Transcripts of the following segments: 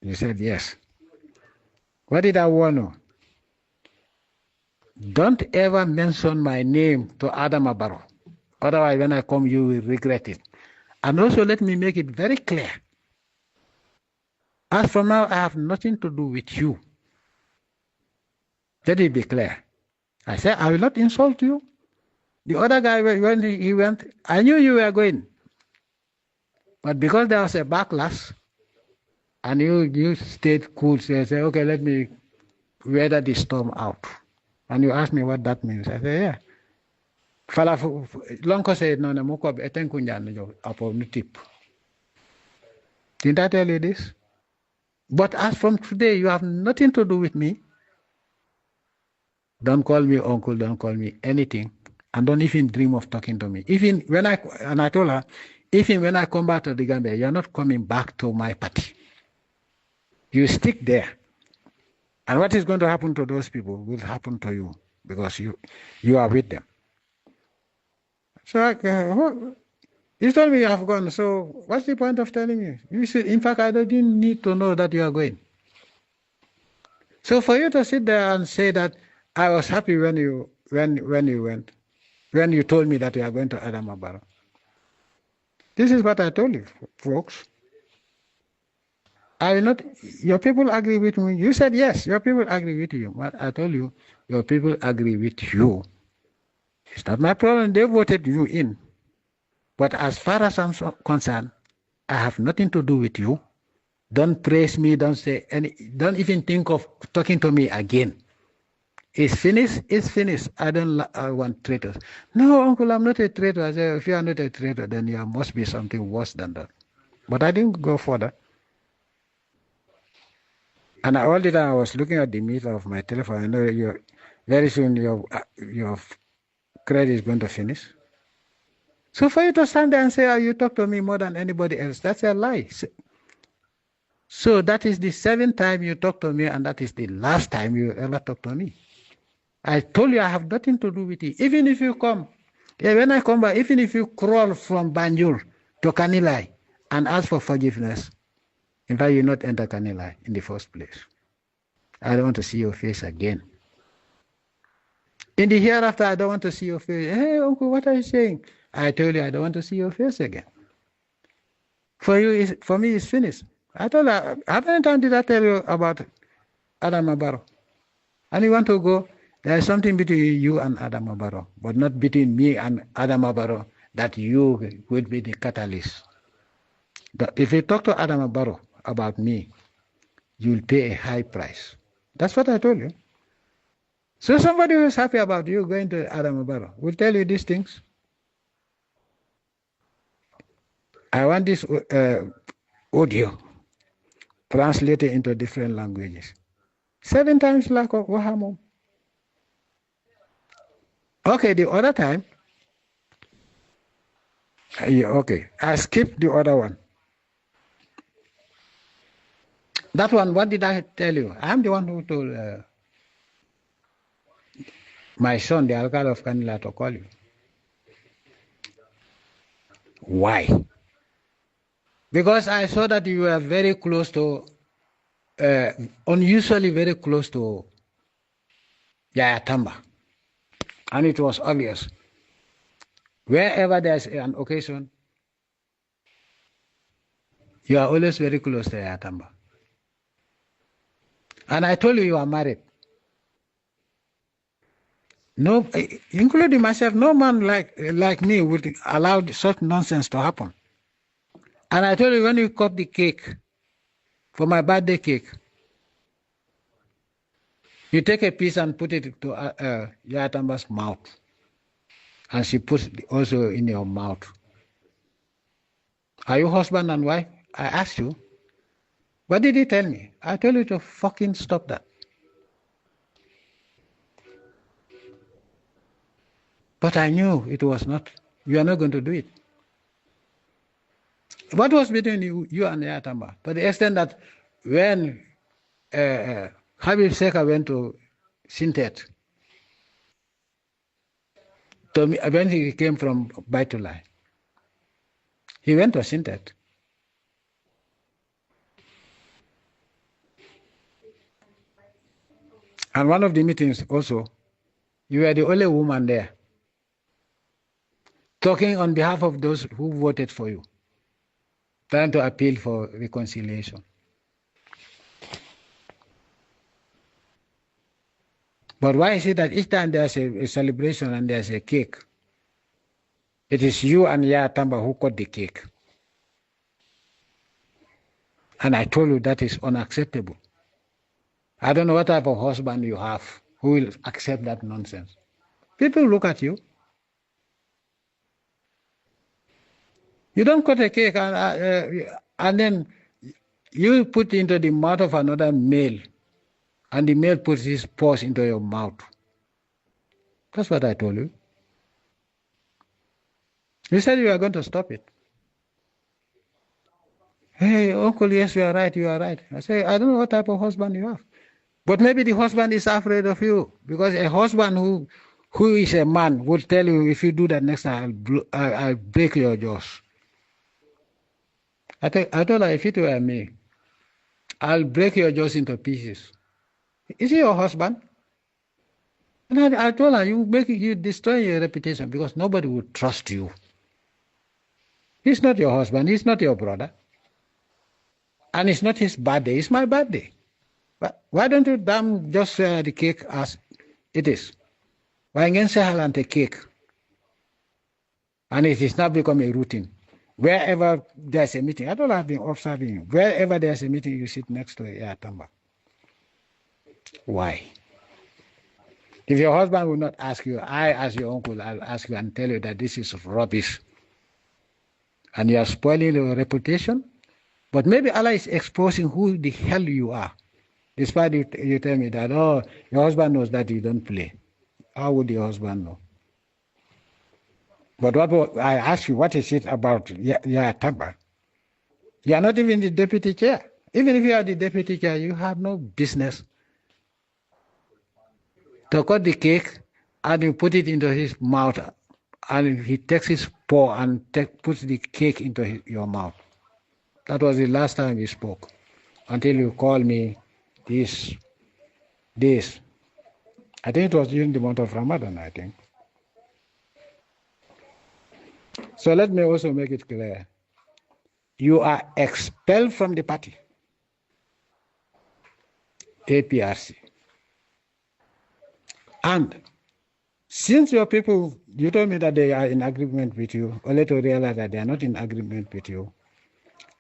You said yes. What did I warn you? Don't ever mention my name to Adam Abaro. Otherwise, when I come, you will regret it. And also, let me make it very clear. As from now, I have nothing to do with you. Let it be clear. I said, I will not insult you. The other guy, when he went, I knew you were going. But because there was a backlash, and you stayed cool, so I said, okay, let me weather the storm out. And you asked me what that means. I said, yeah. Fala Lonko said, no, Moko, Etenkunjan, upon the tip. Didn't I tell you this? But as from today, you have nothing to do with me. Don't call me uncle, don't call me anything. And don't even dream of talking to me. Even when I told her, even when I come back to the Gambia, you're not coming back to my party. You stick there. And what is going to happen to those people will happen to you because you are with them. So you told me you have gone. So what's the point of telling me? You said, in fact, I didn't need to know that you are going. So for you to sit there and say that I was happy when you went, when you told me that you are going to Adam Abaro. This is what I told you, folks. I will not. Your people agree with me. You said yes. Your people agree with you. But I told you, your people agree with you. It's not my problem. They voted you in. But as far as I'm concerned, I have nothing to do with you. Don't praise me. Don't say any. Don't even think of talking to me again. It's finished. It's finished. I don't want traitors. No, uncle, I'm not a traitor. I said, if you are not a traitor, then there must be something worse than that. But I didn't go further. And all the time I was looking at the meter of my telephone. I know very soon your credit is going to finish. So for you to stand there and say, oh, you talk to me more than anybody else, that's a lie. So that is the 7th time you talk to me, and that is the last time you ever talk to me. I told you I have nothing to do with it. Even if you come, when I come back, even if you crawl from Banjul to Kanilai and ask for forgiveness, in fact, you not enter Kanilai in the first place. I don't want to see your face again. In the hereafter, I don't want to see your face. Hey, uncle, what are you saying? I told you I don't want to see your face again. For you, for me, it's finished. I told her, how many times did I tell you about Adam Abaro? And you want to go, there is something between you and Adam Abaro, but not between me and Adam Abaro that you would be the catalyst. If you talk to Adam Abaro about me, you'll pay a high price. That's what I told you. So somebody who's happy about you going to Adam Abaro will tell you these things. I want this audio translated into different languages. 7 times like Wahamo. Okay, the other time, okay, I skipped the other one. That one, what did I tell you? I'm the one who told my son, the alcalde of Kanila, to call you. Why? Because I saw that you were very close to, unusually very close to Yaya Tamba. And it was obvious. Wherever there's an occasion, you are always very close to Yaya Tamba. And I told you are married. No, including myself, no man like me would allow such nonsense to happen. And I told you, when you cut the cake for my birthday cake, you take a piece and put it to Yatamba's mouth. And she puts it also in your mouth. Are you husband and wife? I asked you. What did he tell me? I told you to fucking stop that. But I knew it was not. You are not going to do it. What was between you and Yatamba? To the extent that when Habib Seka went to Sintet, when he came from Baitulai, he went to Sintet. And one of the meetings also, you were the only woman there talking on behalf of those who voted for you, trying to appeal for reconciliation. But why is it that each time there's a celebration and there's a cake, it is you and Yaya Tamba who cut the cake? And I told you that is unacceptable. I don't know what type of husband you have who will accept that nonsense. People look at you. You don't cut a cake and then you put into the mouth of another male, and the male puts his paws into your mouth. That's what I told you. You said you are going to stop it. Hey, uncle, yes, you are right, you are right. I say, I don't know what type of husband you have. But maybe the husband is afraid of you, because a husband who is a man would tell you, if you do that next time, I'll break your jaws. I told her, if it were me, I'll break your jaws into pieces. Is he your husband? And I told her, you destroy your reputation, because nobody would trust you. He's not your husband, he's not your brother. And it's not his birthday, it's my birthday. But why don't you just share the cake as it is? Why can't you say the cake? And it is now become a routine. Wherever there's a meeting, I don't have been observing you. Wherever there's a meeting, you sit next to Yaya Tamba. Why? If your husband will not ask you, I, as your uncle, I'll ask you and tell you that this is rubbish. And you are spoiling your reputation. But maybe Allah is exposing who the hell you are. Despite you tell me that, oh, your husband knows that you don't play. How would your husband know? But I ask you, what is it about Yaya Tamba? You are not even the deputy chair. Even if you are the deputy chair, you have no business to cut the cake and you put it into his mouth, and he takes his paw and puts the cake into your mouth. That was the last time we spoke, until you called me this. I think it was during the month of Ramadan, I think. So let me also make it clear. You are expelled from the party, APRC. And since your people, you told me that they are in agreement with you, only to realize that they are not in agreement with you,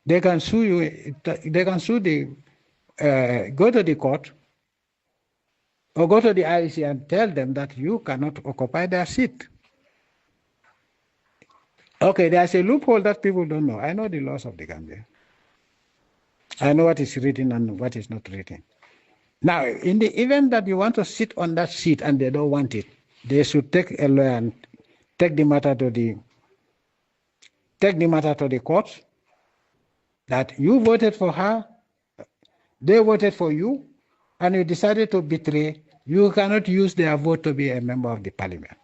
they can sue you, they can sue go to the court or go to the IEC and tell them that you cannot occupy their seat. Okay, there's a loophole that people don't know. I know the laws of the Gambia. I know what is written and what is not written. Now, in the event that you want to sit on that seat and they don't want it, they should take a lawyer and take the matter to the courts, that you voted for her, they voted for you, and you decided to betray. You cannot use their vote to be a member of the parliament.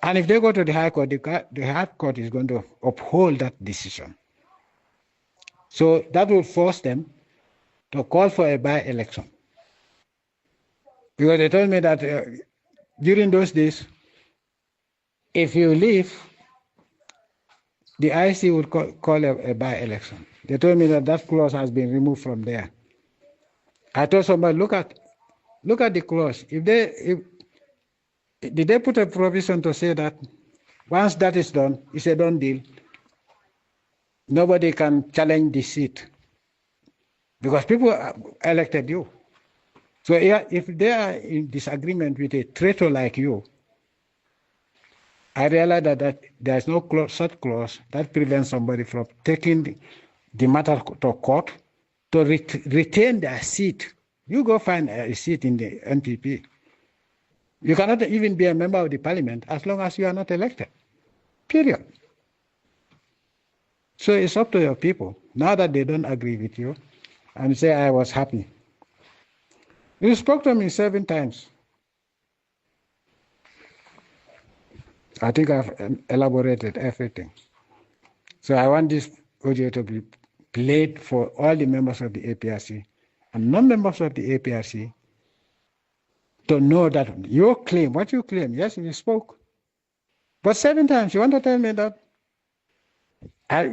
And if they go to the High Court, the High Court is going to uphold that decision. So that will force them to call for a by-election. Because they told me that during those days, if you leave, the IC would call a by-election. They told me that that clause has been removed from there. I told somebody, look at the clause. Did they put a provision to say that once that is done, it's a done deal, nobody can challenge the seat because people elected you. So if they are in disagreement with a traitor like you, I realize that there's no such clause that prevents somebody from taking the matter to court to retain their seat. You go find a seat in the NPP. You cannot even be a member of the parliament as long as you are not elected. Period. So it's up to your people. Now that they don't agree with you, and say, I was happy. You spoke to me 7 times. I think I've elaborated everything. So I want this audio to be played for all the members of the APRC and non-members of the APRC to know that your claim, what you claim, yes, you spoke. But 7 times, you want to tell me that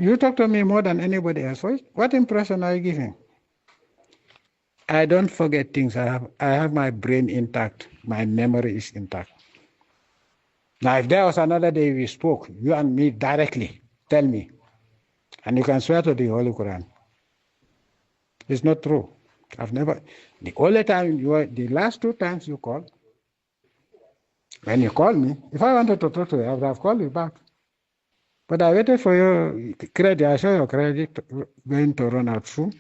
you talk to me more than anybody else. What impression are you giving? I don't forget things. I have my brain intact. My memory is intact. Now, if there was another day we spoke, you and me directly, tell me. And you can swear to the Holy Quran. It's not true. I've never, the only time the last 2 times you called, when you called me, if I wanted to talk to you, I would have called you back. But I waited for your credit. I saw your credit going to run out soon.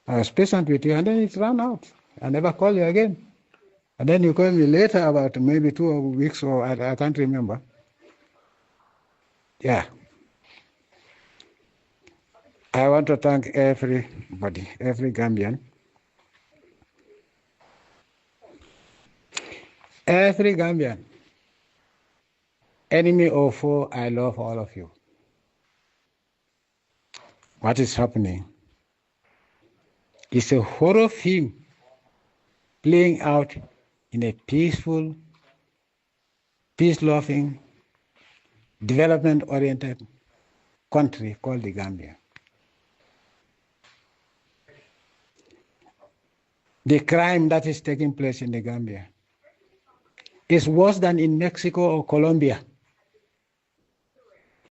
I was patient with you, and then it ran out. I never called you again. And then you called me later, about maybe 2 weeks, or I can't remember. Yeah. I want to thank everybody, every Gambian. Every Gambian. Enemy or foe, I love all of you. What is happening is a horror film playing out in a peaceful, peace-loving, development-oriented country called the Gambia. The crime that is taking place in the Gambia is worse than in Mexico or Colombia.